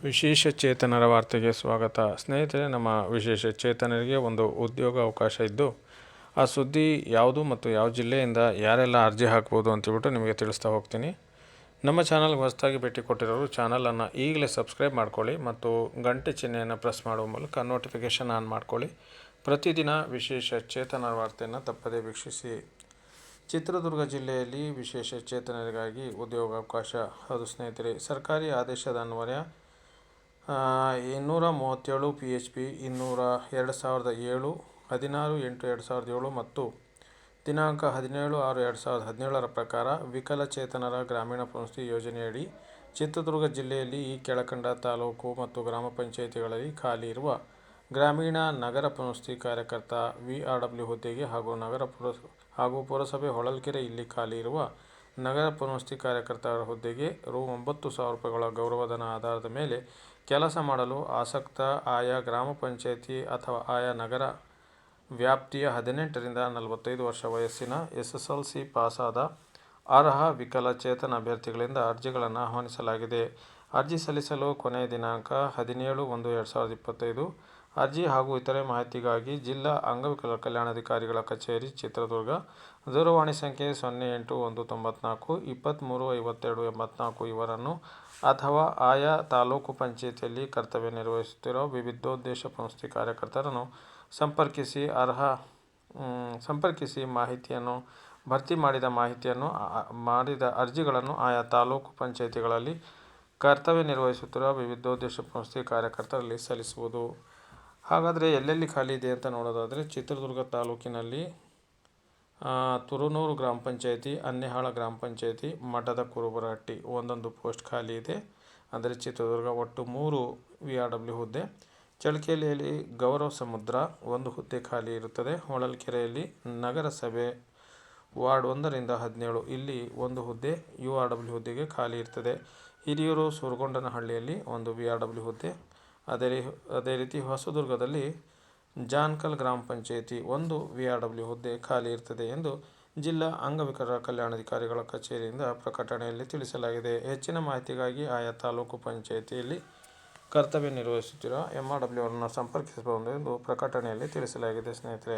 ವಿಶೇಷ ಚೇತನರ ವಾರ್ತೆಗೆ ಸ್ವಾಗತ. ಸ್ನೇಹಿತರೆ, ನಮ್ಮ ವಿಶೇಷ ಚೇತನರಿಗೆ ಒಂದು ಉದ್ಯೋಗ ಅವಕಾಶ ಇದ್ದು, ಆ ಸುದ್ದಿ ಯಾವುದು ಮತ್ತು ಯಾವ ಜಿಲ್ಲೆಯಿಂದ ಯಾರೆಲ್ಲ ಅರ್ಜಿ ಹಾಕ್ಬೋದು ಅಂತೇಳ್ಬಿಟ್ಟು ನಿಮಗೆ ತಿಳಿಸ್ತಾ ಹೋಗ್ತೀನಿ. ನಮ್ಮ ಚಾನಲ್ಗೆ ಹೊಸದಾಗಿ ಭೇಟಿ ಕೊಟ್ಟಿರೋರು ಚಾನಲನ್ನು ಈಗಲೇ ಸಬ್ಸ್ಕ್ರೈಬ್ ಮಾಡ್ಕೊಳ್ಳಿ ಮತ್ತು ಗಂಟೆ ಚಿಹ್ನೆಯನ್ನು ಪ್ರೆಸ್ ಮಾಡುವ ಮೂಲಕ ನೋಟಿಫಿಕೇಷನ್ ಆನ್ ಮಾಡ್ಕೊಳ್ಳಿ. ಪ್ರತಿದಿನ ವಿಶೇಷ ಚೇತನರ ವಾರ್ತೆಯನ್ನು ತಪ್ಪದೇ ವೀಕ್ಷಿಸಿ. ಚಿತ್ರದುರ್ಗ ಜಿಲ್ಲೆಯಲ್ಲಿ ವಿಶೇಷ ಚೇತನರಿಗಾಗಿ ಉದ್ಯೋಗಾವಕಾಶ. ಹೌದು ಸ್ನೇಹಿತರೆ, ಸರ್ಕಾರಿ ಆದೇಶದ ಅನ್ವಯ 237 PHP 2007 16/8/2007 ಮತ್ತು ದಿನಾಂಕ 17/6/2017 ಪ್ರಕಾರ ವಿಕಲಚೇತನರ ಗ್ರಾಮೀಣ ಪುನರ್ವಸತಿ ಯೋಜನೆಯಡಿ ಚಿತ್ರದುರ್ಗ ಜಿಲ್ಲೆಯಲ್ಲಿ ಈ ಕೆಳಕಂಡ ತಾಲೂಕು ಮತ್ತು ಗ್ರಾಮ ಪಂಚಾಯಿತಿಗಳಲ್ಲಿ ಖಾಲಿ ಇರುವ ಗ್ರಾಮೀಣ ನಗರ ಪುನರ್ವಸತಿ ಕಾರ್ಯಕರ್ತ VRW ಹುದ್ದೆಗೆ ಹಾಗೂ ಪುರಸಭೆ ಹೊಳಲ್ಕೆರೆ ಇಲ್ಲಿ ಖಾಲಿ ಇರುವ ನಗರ ಪುನರ್ವಸತಿ ಕಾರ್ಯಕರ್ತರ ಹುದ್ದೆಗೆ ರೂ. 9,000 ಗೌರವಧನ ಆಧಾರದ ಮೇಲೆ ಕೆಲಸ ಮಾಡಲು ಆಸಕ್ತ ಆಯಾ ಗ್ರಾಮ ಪಂಚಾಯಿತಿ ಅಥವಾ ಆಯಾ ನಗರ ವ್ಯಾಪ್ತಿಯ 18ರಿಂದ 45 ವರ್ಷ ವಯಸ್ಸಿನ SSLC ಪಾಸಾದ ಅರ್ಹ ವಿಕಲಚೇತನ ಅಭ್ಯರ್ಥಿಗಳಿಂದ ಅರ್ಜಿಗಳನ್ನು ಆಹ್ವಾನಿಸಲಾಗಿದೆ. ಅರ್ಜಿ ಸಲ್ಲಿಸಲು ಕೊನೆಯ ದಿನಾಂಕ 17/1/2025. ಅರ್ಜಿ ಹಾಗೂ ಇತರೆ ಮಾಹಿತಿಗಾಗಿ ಜಿಲ್ಲಾ ಅಂಗವಿಕಲರ ಕಲ್ಯಾಣಾಧಿಕಾರಿಗಳ ಕಚೇರಿ, ಚಿತ್ರದುರ್ಗ, ದೂರವಾಣಿ ಸಂಖ್ಯೆ 08194 235284 ಇವರನ್ನು ಅಥವಾ ಆಯಾ ತಾಲೂಕು ಪಂಚಾಯಿತಿಯಲ್ಲಿ ಕರ್ತವ್ಯ ನಿರ್ವಹಿಸುತ್ತಿರುವ ವಿವಿಧೋದ್ದೇಶ ಪುನರ್ವಸತಿ ಕಾರ್ಯಕರ್ತರನ್ನು ಸಂಪರ್ಕಿಸಿ ಮಾಹಿತಿಯನ್ನು ಭರ್ತಿ ಮಾಡಿದ ಅರ್ಜಿಗಳನ್ನು ಆಯಾ ತಾಲೂಕು ಪಂಚಾಯಿತಿಗಳಲ್ಲಿ ಕರ್ತವ್ಯ ನಿರ್ವಹಿಸುತ್ತಿರುವ ವಿವಿಧೋದ್ದೇಶ ಪುನರ್ವಸತಿ ಕಾರ್ಯಕರ್ತರಲ್ಲಿ ಸಲ್ಲಿಸುವುದು. ಹಾಗಾದರೆ ಎಲ್ಲೆಲ್ಲಿ ಖಾಲಿ ಇದೆ ಅಂತ ನೋಡೋದಾದರೆ, ಚಿತ್ರದುರ್ಗ ತಾಲೂಕಿನಲ್ಲಿ ತುರುನೂರು ಗ್ರಾಮ ಪಂಚಾಯಿತಿ, ಅನ್ನೆಹಾಳ ಗ್ರಾಮ ಪಂಚಾಯಿತಿ, ಮಠದ ಕುರುಬರಹಟ್ಟಿ ಒಂದೊಂದು ಪೋಸ್ಟ್ ಖಾಲಿ ಇದೆ. ಅಂದರೆ ಚಿತ್ರದುರ್ಗ ಒಟ್ಟು 3 VRW ಹುದ್ದೆ. ಚಳ್ಳಕೆರೆಯಲ್ಲಿ ಗೌರವ ಸಮುದ್ರ 1 ಹುದ್ದೆ ಖಾಲಿ ಇರುತ್ತದೆ. ಹೊಳಲ್ಕೆರೆಯಲ್ಲಿ ನಗರಸಭೆ ವಾರ್ಡ್ 1ರಿಂದ 17 ಇಲ್ಲಿ 1 ಹುದ್ದೆ URW ಹುದ್ದೆಗೆ ಖಾಲಿ ಇರ್ತದೆ. ಹಿರಿಯೂರು ಸೂರಗೊಂಡನಹಳ್ಳಿಯಲ್ಲಿ 1 VRW ಹುದ್ದೆ. ಅದೇ ರೀತಿ ಹೊಸದುರ್ಗದಲ್ಲಿ ಜಾನ್ಕಲ್ ಗ್ರಾಮ ಪಂಚಾಯಿತಿ 1 VRW ಹುದ್ದೆ ಖಾಲಿ ಇರ್ತದೆ ಎಂದು ಜಿಲ್ಲಾ ಅಂಗವಿಕಲರ ಕಲ್ಯಾಣಾಧಿಕಾರಿಗಳ ಕಚೇರಿಯಿಂದ ಪ್ರಕಟಣೆಯಲ್ಲಿ ತಿಳಿಸಲಾಗಿದೆ. ಹೆಚ್ಚಿನ ಮಾಹಿತಿಗಾಗಿ ಆಯಾ ತಾಲೂಕು ಪಂಚಾಯಿತಿಯಲ್ಲಿ ಕರ್ತವ್ಯ ನಿರ್ವಹಿಸುತ್ತಿರುವ MRW ಅವರನ್ನು ಸಂಪರ್ಕಿಸಬಹುದು ಎಂದು ಪ್ರಕಟಣೆಯಲ್ಲಿ ತಿಳಿಸಲಾಗಿದೆ. ಸ್ನೇಹಿತರೆ.